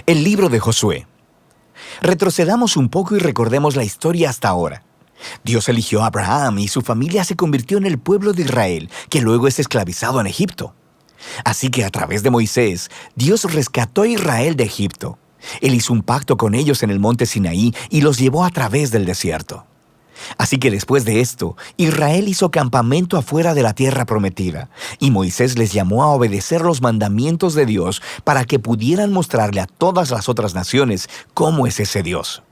El libro de Josué. Retrocedamos un poco y recordemos la historia hasta ahora. Dios eligió a Abraham y su familia se convirtió en el pueblo de Israel, que luego es esclavizado en Egipto. Así que a través de Moisés, Dios rescató a Israel de Egipto. Él hizo un pacto con ellos en el monte Sinaí y los llevó a través del desierto. Así que después de esto, Israel hizo campamento afuera de la tierra prometida, y Moisés les llamó a obedecer los mandamientos de Dios para que pudieran mostrarle a todas las otras naciones cómo es ese Dios.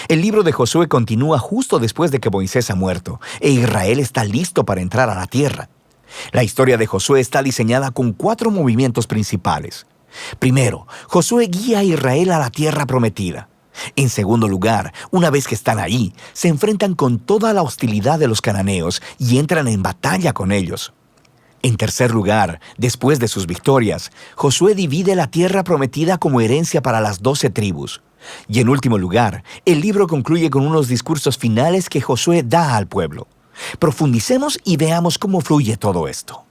El libro de Josué continúa justo después de que Moisés ha muerto, e Israel está listo para entrar a la tierra. La historia de Josué está diseñada con 4 movimientos principales. Primero, Josué guía a Israel a la tierra prometida. En segundo lugar, una vez que están ahí, se enfrentan con toda la hostilidad de los cananeos y entran en batalla con ellos. En tercer lugar, después de sus victorias, Josué divide la tierra prometida como herencia para las 12 tribus. Y en último lugar, el libro concluye con unos discursos finales que Josué da al pueblo. Profundicemos y veamos cómo fluye todo esto.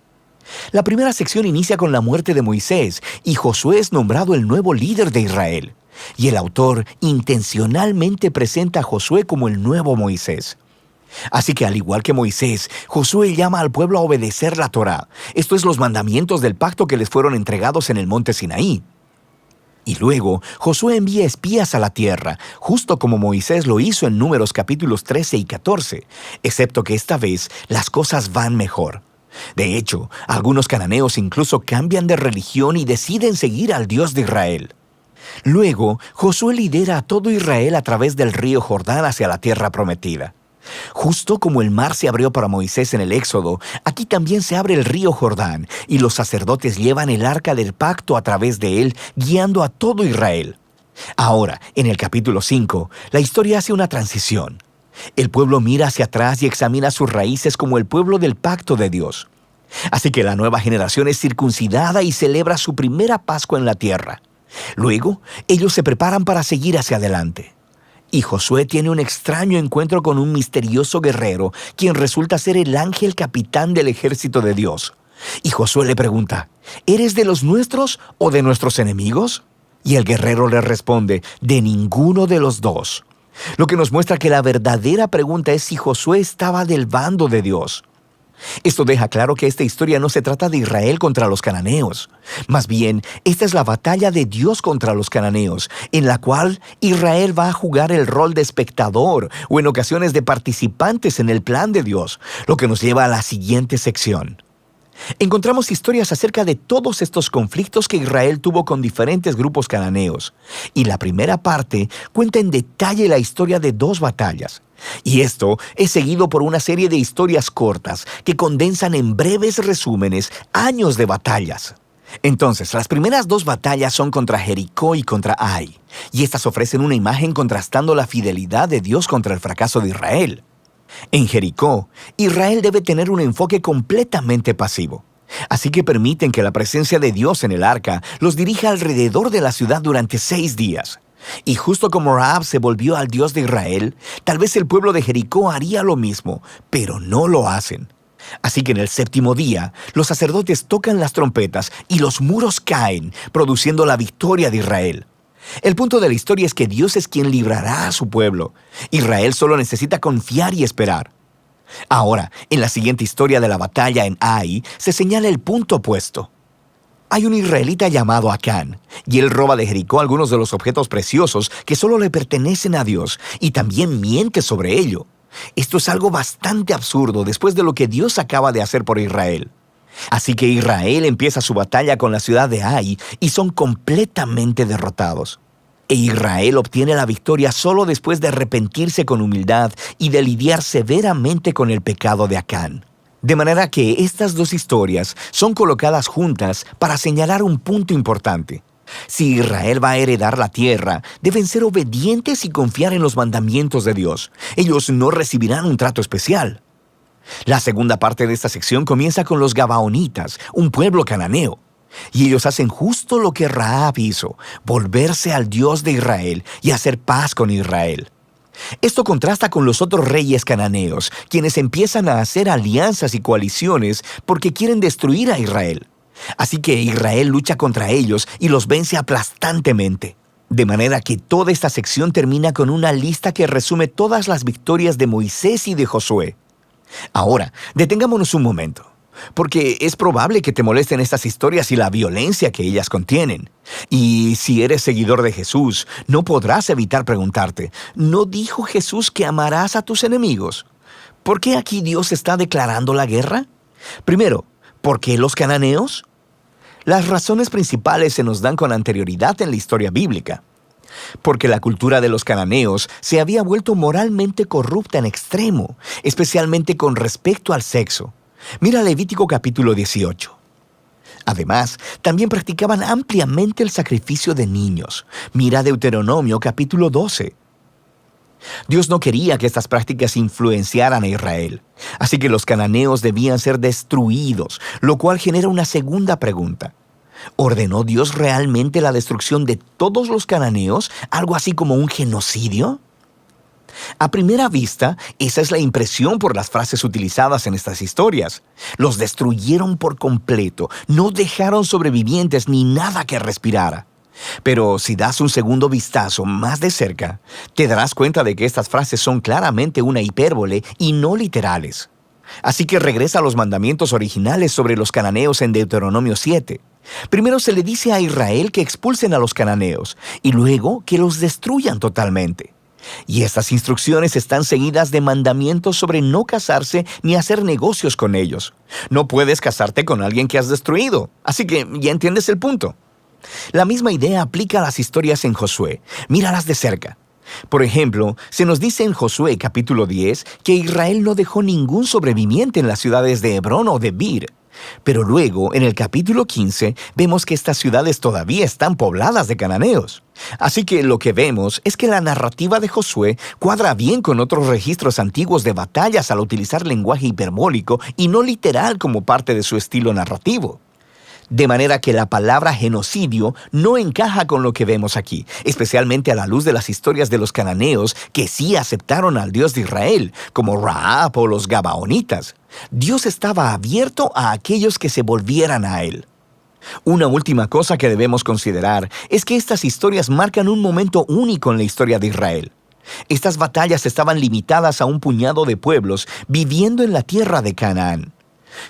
La primera sección inicia con la muerte de Moisés y Josué es nombrado el nuevo líder de Israel. Y el autor intencionalmente presenta a Josué como el nuevo Moisés. Así que al igual que Moisés, Josué llama al pueblo a obedecer la Torá, esto es los mandamientos del pacto que les fueron entregados en el monte Sinaí. Y luego, Josué envía espías a la tierra, justo como Moisés lo hizo en Números capítulos 13 y 14, excepto que esta vez las cosas van mejor. De hecho, algunos cananeos incluso cambian de religión y deciden seguir al Dios de Israel. Luego, Josué lidera a todo Israel a través del río Jordán hacia la tierra prometida. Justo como el mar se abrió para Moisés en el Éxodo, aquí también se abre el río Jordán y los sacerdotes llevan el arca del pacto a través de él, guiando a todo Israel. Ahora, en el capítulo 5, la historia hace una transición. El pueblo mira hacia atrás y examina sus raíces como el pueblo del pacto de Dios. Así que la nueva generación es circuncidada y celebra su primera Pascua en la tierra. Luego, ellos se preparan para seguir hacia adelante. Y Josué tiene un extraño encuentro con un misterioso guerrero, quien resulta ser el ángel capitán del ejército de Dios. Y Josué le pregunta, ¿eres de los nuestros o de nuestros enemigos? Y el guerrero le responde, de ninguno de los dos. Lo que nos muestra que la verdadera pregunta es si Josué estaba del bando de Dios. Esto deja claro que esta historia no se trata de Israel contra los cananeos. Más bien, esta es la batalla de Dios contra los cananeos, en la cual Israel va a jugar el rol de espectador o en ocasiones de participantes en el plan de Dios, lo que nos lleva a la siguiente sección. Encontramos historias acerca de todos estos conflictos que Israel tuvo con diferentes grupos cananeos, y la primera parte cuenta en detalle la historia de 2 batallas. Y esto es seguido por una serie de historias cortas que condensan en breves resúmenes años de batallas. Entonces, las primeras 2 batallas son contra Jericó y contra Ai, y estas ofrecen una imagen contrastando la fidelidad de Dios contra el fracaso de Israel. En Jericó, Israel debe tener un enfoque completamente pasivo. Así que permiten que la presencia de Dios en el arca los dirija alrededor de la ciudad durante 6 días. Y justo como Rahab se volvió al Dios de Israel, tal vez el pueblo de Jericó haría lo mismo, pero no lo hacen. Así que en el 7º día, los sacerdotes tocan las trompetas y los muros caen, produciendo la victoria de Israel. El punto de la historia es que Dios es quien librará a su pueblo. Israel solo necesita confiar y esperar. Ahora, en la siguiente historia de la batalla en Ai, se señala el punto opuesto. Hay un israelita llamado Acán, y él roba de Jericó algunos de los objetos preciosos que solo le pertenecen a Dios, y también miente sobre ello. Esto es algo bastante absurdo después de lo que Dios acaba de hacer por Israel. Así que Israel empieza su batalla con la ciudad de Ai y son completamente derrotados. E Israel obtiene la victoria solo después de arrepentirse con humildad y de lidiar severamente con el pecado de Acán. De manera que estas 2 historias son colocadas juntas para señalar un punto importante. Si Israel va a heredar la tierra, deben ser obedientes y confiar en los mandamientos de Dios. Ellos no recibirán un trato especial. La segunda parte de esta sección comienza con los Gabaonitas, un pueblo cananeo. Y ellos hacen justo lo que Rahab hizo, volverse al Dios de Israel y hacer paz con Israel. Esto contrasta con los otros reyes cananeos, quienes empiezan a hacer alianzas y coaliciones porque quieren destruir a Israel. Así que Israel lucha contra ellos y los vence aplastantemente. De manera que toda esta sección termina con una lista que resume todas las victorias de Moisés y de Josué. Ahora, detengámonos un momento, porque es probable que te molesten estas historias y la violencia que ellas contienen. Y si eres seguidor de Jesús, no podrás evitar preguntarte, ¿no dijo Jesús que amarás a tus enemigos? ¿Por qué aquí Dios está declarando la guerra? Primero, ¿por qué los cananeos? Las razones principales se nos dan con anterioridad en la historia bíblica. Porque la cultura de los cananeos se había vuelto moralmente corrupta en extremo, especialmente con respecto al sexo. Mira Levítico capítulo 18. Además, también practicaban ampliamente el sacrificio de niños. Mira Deuteronomio capítulo 12. Dios no quería que estas prácticas influenciaran a Israel, así que los cananeos debían ser destruidos, lo cual genera una segunda pregunta. ¿Ordenó Dios realmente la destrucción de todos los cananeos, algo así como un genocidio? A primera vista, esa es la impresión por las frases utilizadas en estas historias. Los destruyeron por completo, no dejaron sobrevivientes ni nada que respirara. Pero si das un segundo vistazo más de cerca, te darás cuenta de que estas frases son claramente una hipérbole y no literales. Así que regresa a los mandamientos originales sobre los cananeos en Deuteronomio 7. Primero se le dice a Israel que expulsen a los cananeos y luego que los destruyan totalmente. Y estas instrucciones están seguidas de mandamientos sobre no casarse ni hacer negocios con ellos. No puedes casarte con alguien que has destruido, así que ya entiendes el punto. La misma idea aplica a las historias en Josué. Míralas de cerca. Por ejemplo, se nos dice en Josué capítulo 10 que Israel no dejó ningún sobreviviente en las ciudades de Hebrón o de Bir. Pero luego, en el capítulo 15, vemos que estas ciudades todavía están pobladas de cananeos. Así que lo que vemos es que la narrativa de Josué cuadra bien con otros registros antiguos de batallas al utilizar lenguaje hiperbólico y no literal como parte de su estilo narrativo. De manera que la palabra genocidio no encaja con lo que vemos aquí, especialmente a la luz de las historias de los cananeos que sí aceptaron al Dios de Israel, como Rahab o los Gabaonitas. Dios estaba abierto a aquellos que se volvieran a Él. Una última cosa que debemos considerar es que estas historias marcan un momento único en la historia de Israel. Estas batallas estaban limitadas a un puñado de pueblos viviendo en la tierra de Canaán.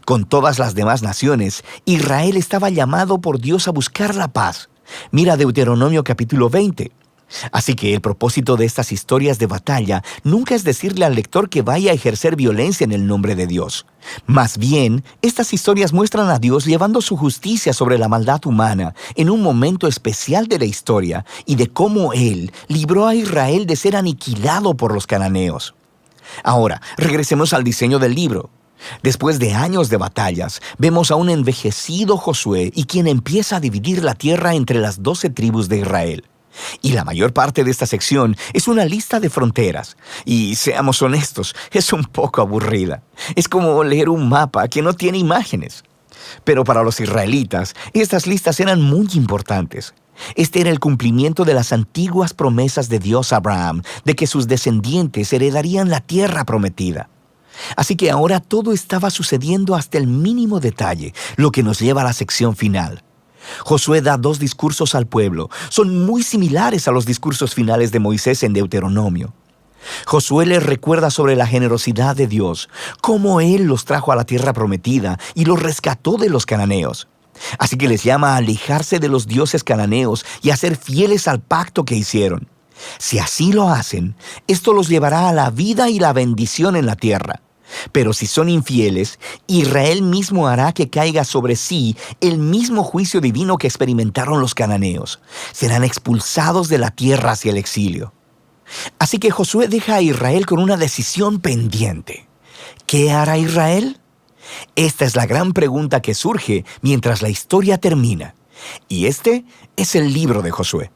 Con todas las demás naciones, Israel estaba llamado por Dios a buscar la paz. Mira Deuteronomio capítulo 20. Así que el propósito de estas historias de batalla nunca es decirle al lector que vaya a ejercer violencia en el nombre de Dios. Más bien, estas historias muestran a Dios llevando su justicia sobre la maldad humana en un momento especial de la historia y de cómo Él libró a Israel de ser aniquilado por los cananeos. Ahora, regresemos al diseño del libro. Después de años de batallas, vemos a un envejecido Josué y quien empieza a dividir la tierra entre las 12 tribus de Israel. Y la mayor parte de esta sección es una lista de fronteras. Y seamos honestos, es un poco aburrida. Es como leer un mapa que no tiene imágenes. Pero para los israelitas, estas listas eran muy importantes. Este era el cumplimiento de las antiguas promesas de Dios a Abraham, de que sus descendientes heredarían la tierra prometida. Así que ahora todo estaba sucediendo hasta el mínimo detalle, lo que nos lleva a la sección final. Josué da 2 discursos al pueblo. Son muy similares a los discursos finales de Moisés en Deuteronomio. Josué les recuerda sobre la generosidad de Dios, cómo Él los trajo a la tierra prometida y los rescató de los cananeos. Así que les llama a alejarse de los dioses cananeos y a ser fieles al pacto que hicieron. Si así lo hacen, esto los llevará a la vida y la bendición en la tierra. Pero si son infieles, Israel mismo hará que caiga sobre sí el mismo juicio divino que experimentaron los cananeos. Serán expulsados de la tierra hacia el exilio. Así que Josué deja a Israel con una decisión pendiente. ¿Qué hará Israel? Esta es la gran pregunta que surge mientras la historia termina. Y este es el libro de Josué.